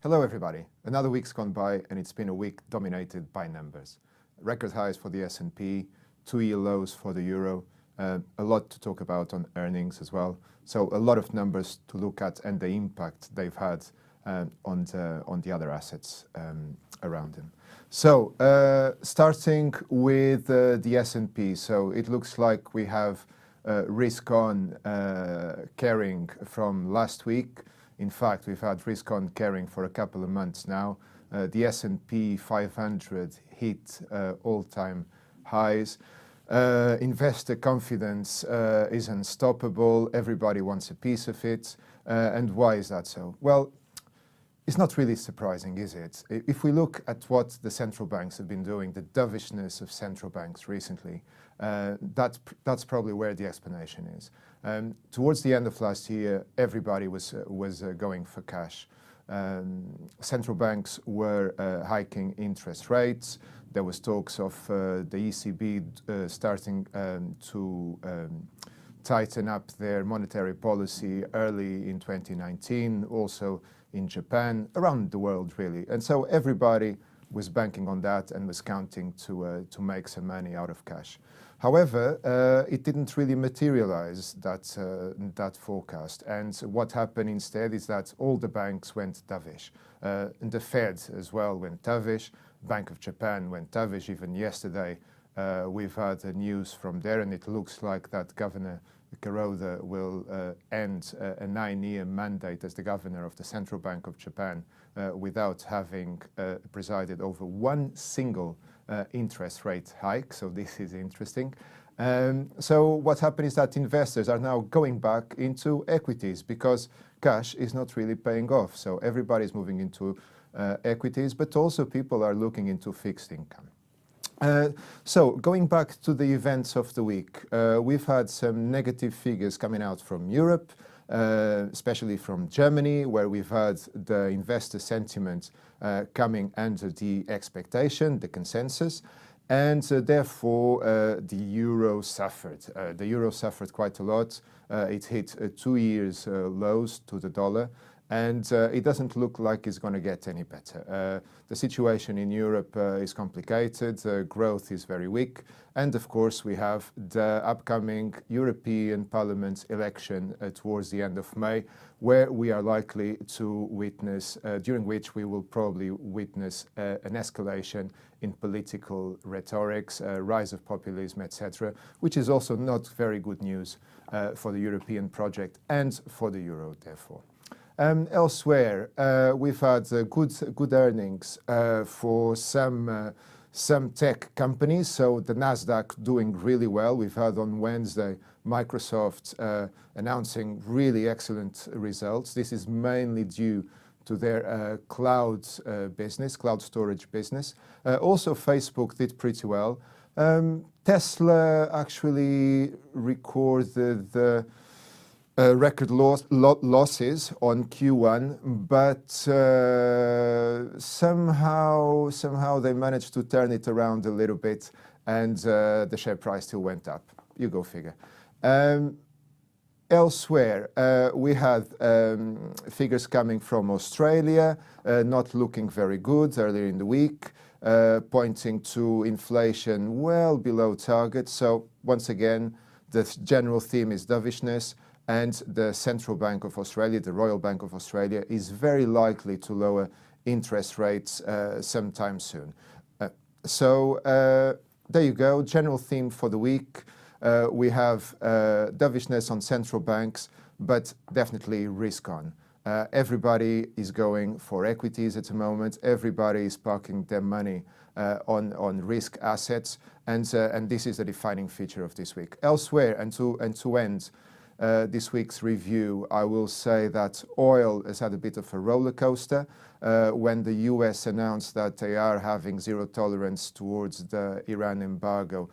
Hello everybody. Another week's gone by and it's been a week dominated by numbers. Record highs for the S&P, 2-year lows for the euro, a lot to talk about on earnings as well. So a lot of numbers to look at and the impact they've had on the other assets around them. So starting with the S&P, so it looks like we have risk on carrying from last week. In fact, we've had risk on carrying for a couple of months now. The S&P 500 hit all-time highs. Investor confidence is unstoppable. Everybody wants a piece of it. And why is that so? Well, it's not really surprising, is it? If we look at what the central banks have been doing, the dovishness of central banks recently, that's probably where the explanation is. Towards the end of last year, everybody was going for cash. Central banks were hiking interest rates. There was talks of the ECB starting to tighten up their monetary policy early in 2019, also in Japan, around the world really. And so everybody was banking on that and was counting to make some money out of cash. However, it didn't really materialize, that forecast. And what happened instead is that all the banks went dovish. And the Fed as well went dovish. Bank of Japan went dovish. Even yesterday, we've had news from there, and it looks like that Governor Kuroda will end a 9-year mandate as the governor of the Central Bank of Japan without having presided over one single interest rate hike. So this is interesting. So what happened is that investors are now going back into equities because cash is not really paying off. So everybody's moving into equities, but also people are looking into fixed income. So going back to the events of the week, we've had some negative figures coming out from Europe, especially from Germany, where we've had the investor sentiment coming under the expectation, the consensus, and therefore the euro suffered. The euro suffered quite a lot. It hit 2 years lows to the dollar. And it doesn't look like it's going to get any better. The situation in Europe is complicated, growth is very weak, and of course we have the upcoming European Parliament election towards the end of May, where we are likely to witness, during which we will probably witness an escalation in political rhetorics, rise of populism, etc., which is also not very good news for the European project and for the euro, therefore. Elsewhere, we've had good earnings for some tech companies. So the Nasdaq doing really well. We've had on Wednesday Microsoft announcing really excellent results. This is mainly due to their cloud business, cloud storage business. Also, Facebook did pretty well. Tesla actually recorded the record losses on Q1, but somehow they managed to turn it around a little bit, and the share price still went up. You go figure. Elsewhere, we had figures coming from Australia, not looking very good earlier in the week, pointing to inflation well below target. So once again, the general theme is dovishness. And the Central Bank of Australia, the Royal Bank of Australia, is very likely to lower interest rates sometime soon. So there you go, general theme for the week. We have dovishness on central banks, but definitely risk on. Everybody is going for equities at the moment. Everybody is parking their money on risk assets. And this is the defining feature of this week. Elsewhere, and to end this week's review, I will say that oil has had a bit of a roller coaster. When the US announced that they are having zero tolerance towards the Iran embargo,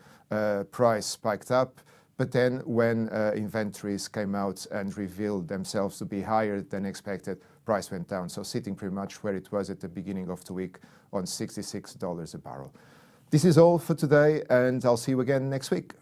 price spiked up. But then when inventories came out and revealed themselves to be higher than expected, price went down. So sitting pretty much where it was at the beginning of the week on $66 a barrel. This is all for today, and I'll see you again next week.